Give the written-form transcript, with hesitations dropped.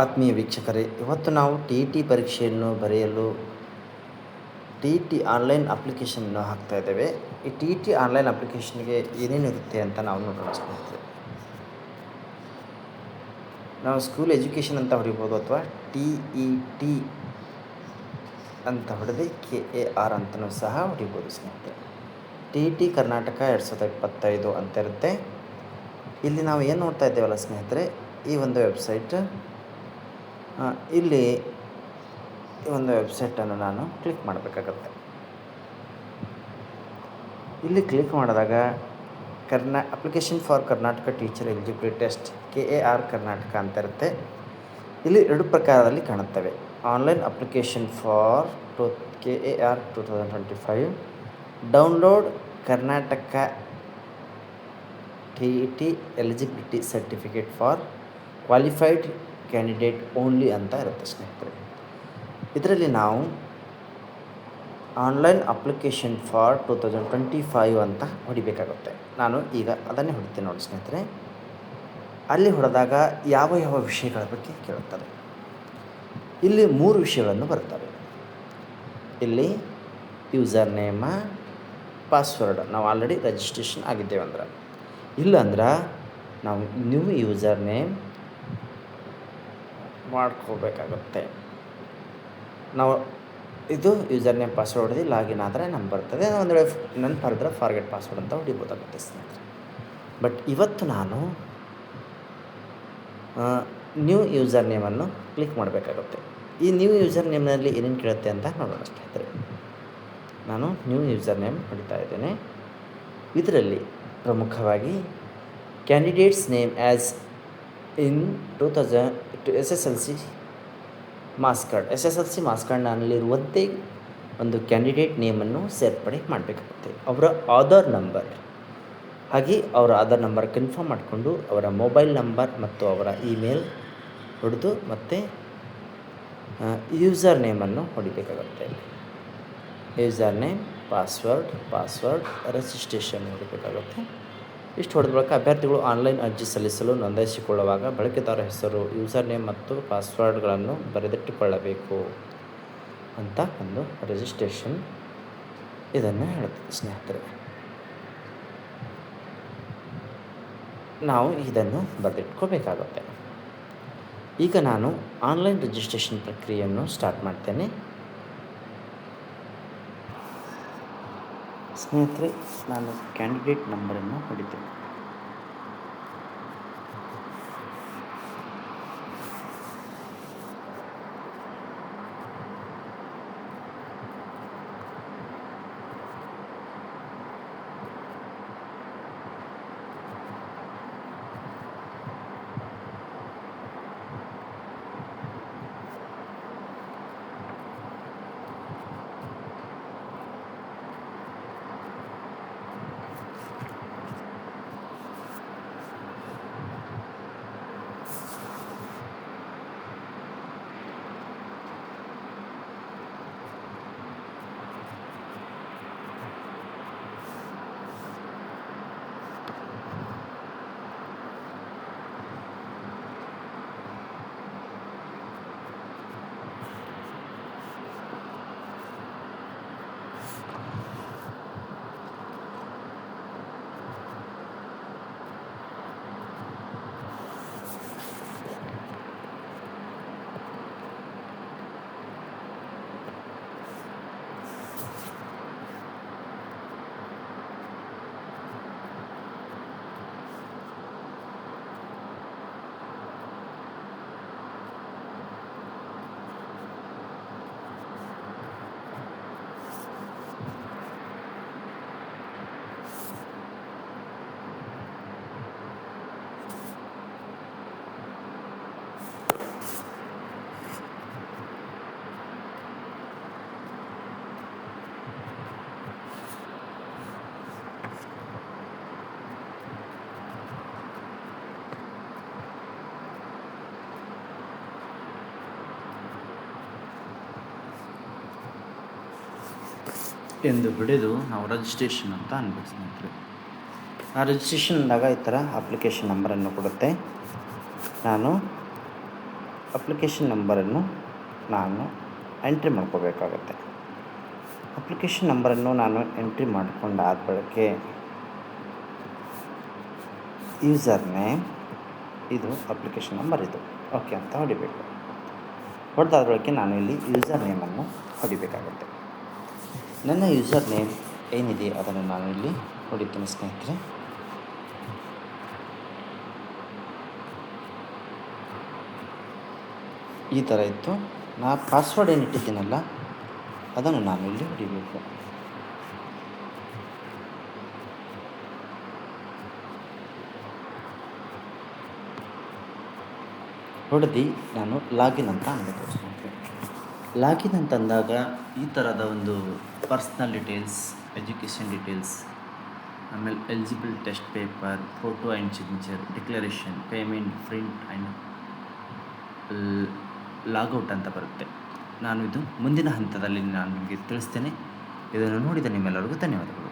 ಆತ್ಮೀಯ ವೀಕ್ಷಕರೇ, ಇವತ್ತು ನಾವು ಟಿ ಇ ಟಿ ಪರೀಕ್ಷೆಯನ್ನು ಬರೆಯಲು ಟಿ ಇ ಟಿ ಆನ್ಲೈನ್ ಅಪ್ಲಿಕೇಶನನ್ನು ಹಾಕ್ತಾ ಇದ್ದೇವೆ. ಈ ಟಿ ಇ ಟಿ ಆನ್ಲೈನ್ ಅಪ್ಲಿಕೇಶನ್ಗೆ ಏನೇನಿರುತ್ತೆ ಅಂತ ನಾವು ನೋಡೋಣ ಸ್ನೇಹಿತರೆ. ನಾವು ಸ್ಕೂಲ್ ಎಜುಕೇಷನ್ ಅಂತ ಹೊಡಿಬೋದು ಅಥವಾ ಟಿ ಇ ಟಿ ಅಂತ ಹೊಡೆದು KAR ಅಂತಲೂ ಸಹ ಹೊಡಿಬೋದು ಸ್ನೇಹಿತರೆ. ಟಿ ಇ ಟಿ ಕರ್ನಾಟಕ 2025 ಅಂತ ಇರುತ್ತೆ. ಇಲ್ಲಿ ನಾವು ಏನು ನೋಡ್ತಾ ಇದ್ದೇವಲ್ಲ ಸ್ನೇಹಿತರೆ, ಈ ಒಂದು ವೆಬ್ಸೈಟ್, ಇಲ್ಲಿ ಈ ಒಂದು ವೆಬ್ಸೈಟನ್ನು ನಾನು ಕ್ಲಿಕ್ ಮಾಡಬೇಕಾಗತ್ತೆ. ಇಲ್ಲಿ ಕ್ಲಿಕ್ ಮಾಡಿದಾಗ application for Karnataka teacher eligibility test KAR Karnataka ಅಂತ ಇರುತ್ತೆ. ಇಲ್ಲಿ 2 ಪ್ರಕಾರದಲ್ಲಿ ಕಾಣುತ್ತವೆ. Online application for KAR 2025, download Karnataka T E T eligibility certificate for qualified candidate only ಅಂತ ಇರುತ್ತೆ ಸ್ನೇಹಿತರೆ. ಇದರಲ್ಲಿ ನಾವು ಆನ್ಲೈನ್ ಅಪ್ಲಿಕೇಶನ್ ಫಾರ್ 2025 ಅಂತ ಹೊಡಿಬೇಕಾಗುತ್ತೆ. ನಾನು ಈಗ ಅದನ್ನೇ ಹೊಡಿತೀನಿ ನೋಡಿ ಸ್ನೇಹಿತರೆ. ಅಲ್ಲಿ ಹೊಡೆದಾಗ ಯಾವ ಯಾವ ವಿಷಯಗಳ ಬಗ್ಗೆ ಕೇಳುತ್ತದೆ. ಇಲ್ಲಿ 3 ವಿಷಯಗಳನ್ನು ಬರ್ತವೆ. ಇಲ್ಲಿ ಯೂಸರ್ ನೇಮ, ಪಾಸ್ವರ್ಡ್, ನಾವು ಆಲ್ರೆಡಿ ರಿಜಿಸ್ಟ್ರೇಷನ್ ಆಗಿದ್ದೇವೆ ಅಂದ್ರೆ. ಇಲ್ಲಾಂದ್ರೆ ನಾವು ನ್ಯೂ ಯೂಸರ್ ನೇಮ್ ಮಾಡ್ಕೋಬೇಕಾಗುತ್ತೆ. ನಾವು ಇದು ಯೂಸರ್ ನೇಮ್ ಪಾಸ್ವರ್ಡ್ ಹೊಡೆದು ಲಾಗಿನ್ ಆದರೆ ನಮ್ಗೆ ಬರ್ತದೆ. ಒಂದು ವೇಳೆ ನೆನಪಾದ್ರೆ ಫಾರ್ಗೆಟ್ ಪಾಸ್ವರ್ಡ್ ಅಂತ ಹೊಡಿಬೋದಾಗುತ್ತೆ ಸ್ನೇಹಿತರೆ. ಬಟ್ ಇವತ್ತು ನಾನು ನ್ಯೂ ಯೂಸರ್ ನೇಮನ್ನು ಕ್ಲಿಕ್ ಮಾಡಬೇಕಾಗುತ್ತೆ. ಈ ನ್ಯೂ ಯೂಸರ್ ನೇಮ್ನಲ್ಲಿ ಏನೇನು ಕೇಳುತ್ತೆ ಅಂತ ನೋಡೋಣ ಸ್ನೇಹಿತರೆ. ನಾನು ನ್ಯೂ ಯೂಸರ್ ನೇಮ್ ಹೊಡಿತಾ ಇದ್ದೇನೆ. ಇದರಲ್ಲಿ ಪ್ರಮುಖವಾಗಿ candidates name as in 2000 SSLC marks card, SSLC marks ಕಾರ್ಡ್ನಲ್ಲಿರುವಂತೆ ಒಂದು ಕ್ಯಾಂಡಿಡೇಟ್ ನೇಮನ್ನು ಸೇರ್ಪಡೆ ಮಾಡಬೇಕಾಗುತ್ತೆ. ಅವರ ಆಧಾರ್ ನಂಬರ್, ಹಾಗೆ ಅವರ ಆಧಾರ್ ನಂಬರ್ ಕನ್ಫರ್ಮ್ ಮಾಡಿಕೊಂಡು ಅವರ ಮೊಬೈಲ್ ನಂಬರ್ ಮತ್ತು ಅವರ ಇಮೇಲ್ ಹೊಡೆದು ಮತ್ತು ಯೂಸರ್ ನೇಮನ್ನು ಹೊಡಿಬೇಕಾಗುತ್ತೆ. ಯೂಸರ್ ನೇಮ್, ಪಾಸ್ವರ್ಡ್, ರಿಜಿಸ್ಟ್ರೇಷನ್ ಹೊಡಿಬೇಕಾಗುತ್ತೆ. ಇಷ್ಟು ಹೊಡೆದ ಬಳಿಕ ಅಭ್ಯರ್ಥಿಗಳು ಆನ್ಲೈನ್ ಅರ್ಜಿ ಸಲ್ಲಿಸಲು ನೋಂದಾಯಿಸಿಕೊಳ್ಳುವಾಗ ಬಳಕೆದಾರ ಹೆಸರು, ಯೂಸರ್ ನೇಮ್ ಮತ್ತು ಪಾಸ್ವರ್ಡ್ಗಳನ್ನು ಬರೆದಿಟ್ಟುಕೊಳ್ಳಬೇಕು ಅಂತ ಒಂದು ರಿಜಿಸ್ಟ್ರೇಷನ್ ಇದನ್ನು ಹೇಳ್ತದೆ ಸ್ನೇಹಿತರೆ. ನಾವು ಇದನ್ನು ಬರೆದಿಟ್ಕೋಬೇಕಾಗುತ್ತೆ. ಈಗ ನಾನು ಆನ್ಲೈನ್ ರಿಜಿಸ್ಟ್ರೇಷನ್ ಪ್ರಕ್ರಿಯೆಯನ್ನು ಸ್ಟಾರ್ಟ್ ಮಾಡ್ತೇನೆ ಸ್ನೇಹಿತರೆ. ನಾನು ಕ್ಯಾಂಡಿಡೇಟ್ ನಂಬರನ್ನು ಹೊಡಿತೇನೆ. ಎಂದು ಬಿಡಿದು ನಾವು ರಿಜಿಸ್ಟ್ರೇಷನ್ ಅಂತ ಅನ್ಬೇಕು ಸ್ನೇಹಿತರೆ. ಆ ರಿಜಿಸ್ಟ್ರೇಷನ್ ಅಂದಾಗ ಈ ಥರ ಅಪ್ಲಿಕೇಶನ್ ನಂಬರನ್ನು ಕೊಡುತ್ತೆ. ನಾನು ಅಪ್ಲಿಕೇಶನ್ ನಂಬರನ್ನು ನಾನು ಎಂಟ್ರಿ ಮಾಡ್ಕೋಬೇಕಾಗತ್ತೆ. ಅಪ್ಲಿಕೇಶನ್ ನಂಬರನ್ನು ನಾನು ಎಂಟ್ರಿ ಮಾಡಿಕೊಂಡಾದ ಬಳಿಕೆ ಯೂಸರ್ ನೇಮ್, ಇದು ಅಪ್ಲಿಕೇಶನ್ ನಂಬರ್, ಇದು ಓಕೆ ಅಂತ ಹೊಡಿಬೇಕು. ಹೊಡೆದಾದ ಬಳಿಕೆ ನಾನು ಇಲ್ಲಿ ಯೂಸರ್ ನೇಮನ್ನು ಹೊಡಿಬೇಕಾಗುತ್ತೆ. ನನ್ನ ಯೂಸರ್ ನೇಮ್ ಏನಿದೆ ಅದನ್ನು ನಾನು ಇಲ್ಲಿ ಹೊಡಿತೀನಿ ಸ್ನೇಹಿತರೆ. ಈ ಥರ ಇತ್ತು. ಪಾಸ್ವರ್ಡ್ ಏನಿಟ್ಟಿದ್ದೀನಲ್ಲ ಅದನ್ನು ನಾನು ಇಲ್ಲಿ ಹೊಡಿಬೇಕು. ಹೊಡೆದು ನಾನು ಲಾಗಿನ್ ಅಂತ ಅನ್ಬೇಕು ಸ್ನೇಹಿತರೆ. ಲಾಗಿನ್ ಅಂತಂದಾಗ ಈ ಥರದ ಒಂದು ಪರ್ಸ್ನಲ್ ಡೀಟೇಲ್ಸ್, ಎಜುಕೇಷನ್ ಡೀಟೇಲ್ಸ್, ಆಮೇಲೆ eligible test paper, photo and signature, declaration, payment, print and logout ಅಂತ ಬರುತ್ತೆ. ನಾನು ಇದು ಮುಂದಿನ ಹಂತದಲ್ಲಿ ನಾನು ನಿಮಗೆ ತಿಳಿಸ್ತೇನೆ. ಇದನ್ನು ನೋಡಿದ ನಿಮ್ಮೆಲ್ಲರಿಗೂ ಧನ್ಯವಾದಗಳು.